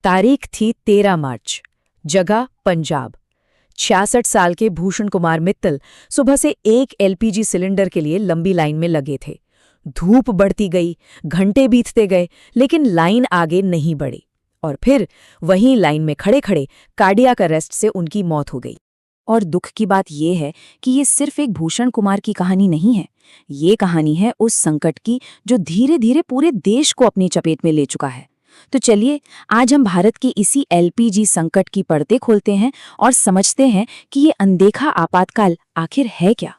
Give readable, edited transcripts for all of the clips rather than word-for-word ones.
तारीख थी 13 मार्च। जगह पंजाब। 66 साल के भूषण कुमार मित्तल सुबह से एक एलपीजी सिलेंडर के लिए लंबी लाइन में लगे थे। धूप बढ़ती गई, घंटे बीतते गए, लेकिन लाइन आगे नहीं बढ़ी और फिर वहीं लाइन में खड़े खड़े कार्डियक अरेस्ट से उनकी मौत हो गई। और दुख की बात यह है कि ये सिर्फ एक भूषण कुमार की कहानी नहीं है, ये कहानी है उस संकट की जो धीरे धीरे पूरे देश को अपनी चपेट में ले चुका है। तो चलिए आज हम भारत के इसी एलपीजी संकट की परतें खोलते हैं और समझते हैं कि ये अनदेखा आपातकाल आखिर है क्या।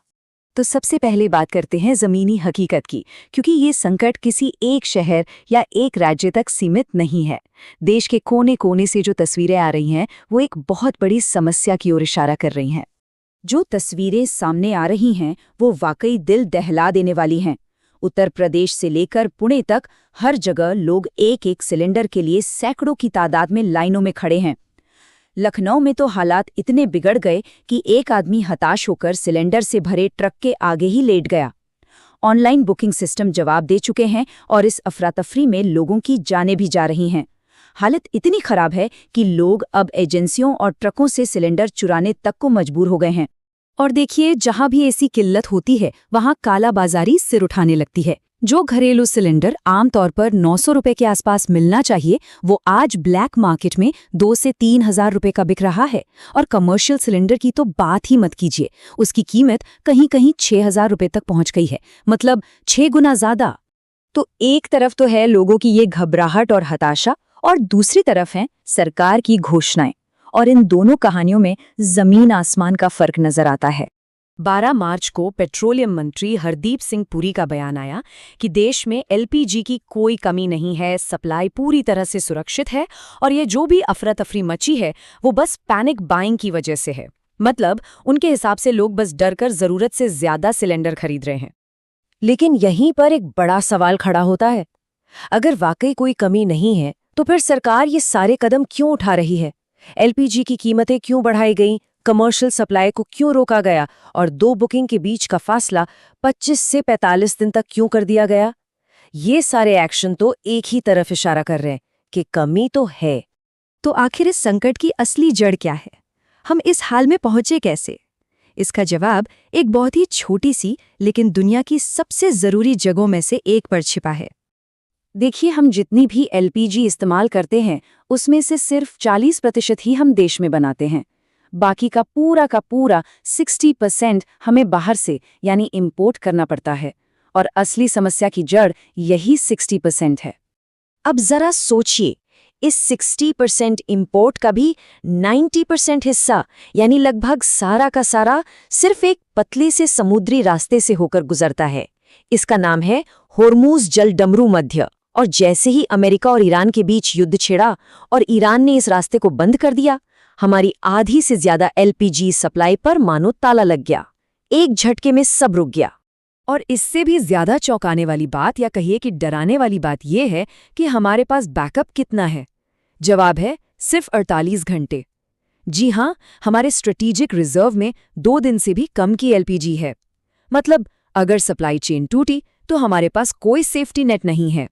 तो सबसे पहले बात करते हैं जमीनी हकीकत की, क्योंकि ये संकट किसी एक शहर या एक राज्य तक सीमित नहीं है। देश के कोने कोने से जो तस्वीरें आ रही हैं वो एक बहुत बड़ी समस्या की ओर इशारा कर रही हैं। जो तस्वीरें सामने आ रही हैं वो वाकई दिल दहला देने वाली हैं। उत्तर प्रदेश से लेकर पुणे तक हर जगह लोग एक एक सिलेंडर के लिए सैकड़ों की तादाद में लाइनों में खड़े हैं। लखनऊ में तो हालात इतने बिगड़ गए कि एक आदमी हताश होकर सिलेंडर से भरे ट्रक के आगे ही लेट गया। ऑनलाइन बुकिंग सिस्टम जवाब दे चुके हैं और इस अफरा-तफरी में लोगों की जानें भी जा रही हैं। हालत इतनी खराब है कि लोग अब एजेंसियों और ट्रकों से सिलेंडर चुराने तक को मजबूर हो गए हैं। और देखिए, जहां भी ऐसी किल्लत होती है वहां कालाबाजारी सिर उठाने लगती है। जो घरेलू सिलेंडर आमतौर पर 900 रुपए के आसपास मिलना चाहिए, वो आज ब्लैक मार्केट में 2 से 3 हजार रुपए का बिक रहा है। और कमर्शियल सिलेंडर की तो बात ही मत कीजिए, उसकी कीमत कहीं कहीं 6 हजार रुपए तक पहुंच गई है, मतलब 6 गुना ज्यादा। तो एक तरफ तो है लोगों की ये घबराहट और हताशा, और दूसरी तरफ है सरकार की घोषणाएं। और इन दोनों कहानियों में जमीन आसमान का फर्क नजर आता है। 12 मार्च को पेट्रोलियम मंत्री हरदीप सिंह पुरी का बयान आया कि देश में एलपीजी की कोई कमी नहीं है, सप्लाई पूरी तरह से सुरक्षित है और ये जो भी अफरा-तफरी मची है वो बस पैनिक बाइंग की वजह से है। मतलब उनके हिसाब से लोग बस डरकर जरूरत से ज्यादा सिलेंडर खरीद रहे हैं। लेकिन यहीं पर एक बड़ा सवाल खड़ा होता है, अगर वाकई कोई कमी नहीं है तो फिर सरकार ये सारे कदम क्यों उठा रही है? एलपीजी की कीमतें क्यों बढ़ाई गईं? कमर्शियल सप्लाई को क्यों रोका गया? और 2 बुकिंग के बीच का फासला 25 से 45 दिन तक क्यों कर दिया गया? ये सारे एक्शन तो एक ही तरफ इशारा कर रहे हैं कि कमी तो है। तो आखिर इस संकट की असली जड़ क्या है? हम इस हाल में पहुंचे कैसे? इसका जवाब एक बहुत ही छोटी सी लेकिन दुनिया की सबसे जरूरी जगहों में से एक पर छिपा है। देखिए, हम जितनी भी एलपीजी इस्तेमाल करते हैं उसमें से सिर्फ 40% ही हम देश में बनाते हैं। बाकी का पूरा 60% हमें बाहर से यानी इंपोर्ट करना पड़ता है। और असली समस्या की जड़ यही 60% है। अब जरा सोचिए, इस 60% इंपोर्ट का भी 90% हिस्सा यानी लगभग सारा का सारा सिर्फ एक पतले से समुद्री रास्ते से होकर गुजरता है। इसका नाम है होर्मुज जलडमरू मध्य। और जैसे ही अमेरिका और ईरान के बीच युद्ध छिड़ा और ईरान ने इस रास्ते को बंद कर दिया, हमारी आधी से ज्यादा एलपीजी सप्लाई पर मानो ताला लग गया। एक झटके में सब रुक गया। और इससे भी ज्यादा चौंकाने वाली बात, या कहिए कि डराने वाली बात यह है कि हमारे पास बैकअप कितना है। जवाब है सिर्फ 48 घंटे। जी हां, हमारे स्ट्रेटेजिक रिजर्व में 2 दिन से भी कम की एलपीजी है। मतलब अगर सप्लाई चेन टूटी तो हमारे पास कोई सेफ्टी नेट नहीं है।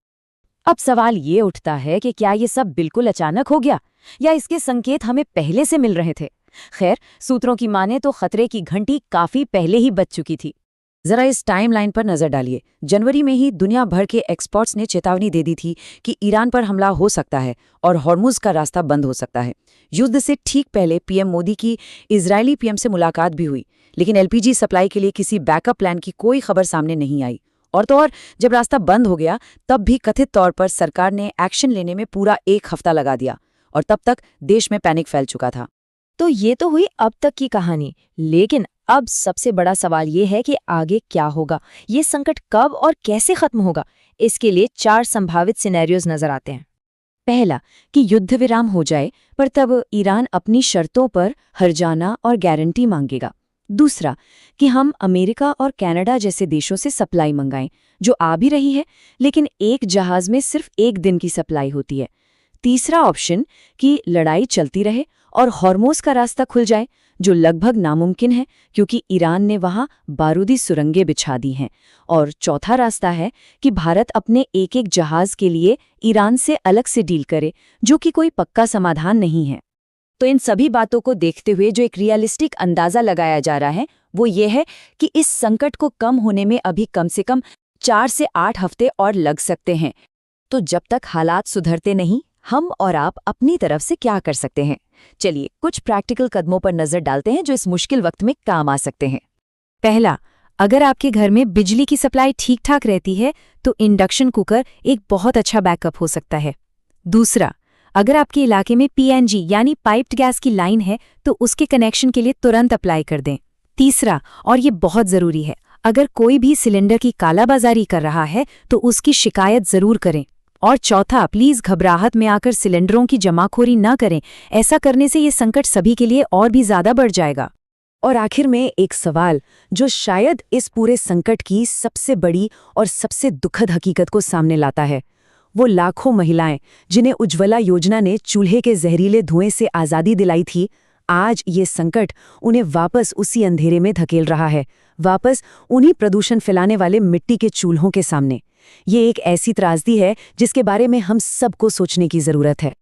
अब सवाल ये उठता है कि क्या ये सब बिल्कुल अचानक हो गया या इसके संकेत हमें पहले से मिल रहे थे? खैर, सूत्रों की माने तो खतरे की घंटी काफी पहले ही बज चुकी थी। जरा इस टाइमलाइन पर नजर डालिए। जनवरी में ही दुनिया भर के एक्सपर्ट्स ने चेतावनी दे दी थी कि ईरान पर हमला हो सकता है और हॉर्मुज का रास्ता बंद हो सकता है। युद्ध से ठीक पहले पीएम मोदी की इजरायली पीएम से मुलाकात भी हुई, लेकिन एलपीजी सप्लाई के लिए किसी बैकअप प्लान की कोई खबर सामने नहीं आई। और तो और जब रास्ता बंद हो गया तब भी कथित तौर पर सरकार ने एक्शन लेने में पूरा 1 हफ्ता लगा दिया और तब तक देश में पैनिक फैल चुका था। तो ये तो हुई अब तक की कहानी, लेकिन अब सबसे बड़ा सवाल ये है कि आगे क्या होगा? ये संकट कब और कैसे खत्म होगा? इसके लिए 4 संभावित सिनेरियोज नजर आते हैं। पहला, कि युद्ध विराम हो जाए पर तब ईरान अपनी शर्तों पर हर्जाना और गारंटी मांगेगा। दूसरा, कि हम अमेरिका और कनाडा जैसे देशों से सप्लाई मंगाएं, जो आ भी रही है, लेकिन एक जहाज में सिर्फ 1 दिन की सप्लाई होती है। तीसरा ऑप्शन, कि लड़ाई चलती रहे और हॉर्मुज का रास्ता खुल जाए, जो लगभग नामुमकिन है क्योंकि ईरान ने वहां बारूदी सुरंगें बिछा दी हैं। और चौथा रास्ता है कि भारत अपने एक एक जहाज के लिए ईरान से अलग से डील करे, जो कि कोई पक्का समाधान नहीं है। तो इन सभी बातों को देखते हुए जो एक रियलिस्टिक अंदाजा लगाया जा रहा है वो ये है कि इस संकट को कम होने में अभी कम से कम 4 से 8 हफ्ते और लग सकते हैं। तो जब तक हालात सुधरते नहीं, हम और आप अपनी तरफ से क्या कर सकते हैं? चलिए कुछ प्रैक्टिकल कदमों पर नजर डालते हैं जो इस मुश्किल वक्त में काम आ सकते हैं। पहला, अगर आपके घर में बिजली की सप्लाई ठीक ठाक रहती है तो इंडक्शन कुकर एक बहुत अच्छा बैकअप हो सकता है। दूसरा, अगर आपके इलाके में पीएनजी यानी पाइप्ड गैस की लाइन है तो उसके कनेक्शन के लिए तुरंत अप्लाई कर दें। तीसरा, और ये बहुत ज़रूरी है, अगर कोई भी सिलेंडर की कालाबाजारी कर रहा है तो उसकी शिकायत ज़रूर करें। और चौथा, प्लीज़ घबराहट में आकर सिलेंडरों की जमाखोरी न करें, ऐसा करने से ये संकट सभी के लिए और भी ज़्यादा बढ़ जाएगा। और आखिर में एक सवाल जो शायद इस पूरे संकट की सबसे बड़ी और सबसे दुखद हकीकत को सामने लाता है, वो लाखों महिलाएं जिन्हें उज्ज्वला योजना ने चूल्हे के जहरीले धुएं से आज़ादी दिलाई थी, आज ये संकट उन्हें वापस उसी अंधेरे में धकेल रहा है, वापस उन्हीं प्रदूषण फैलाने वाले मिट्टी के चूल्हों के सामने। ये एक ऐसी त्रासदी है जिसके बारे में हम सबको सोचने की ज़रूरत है।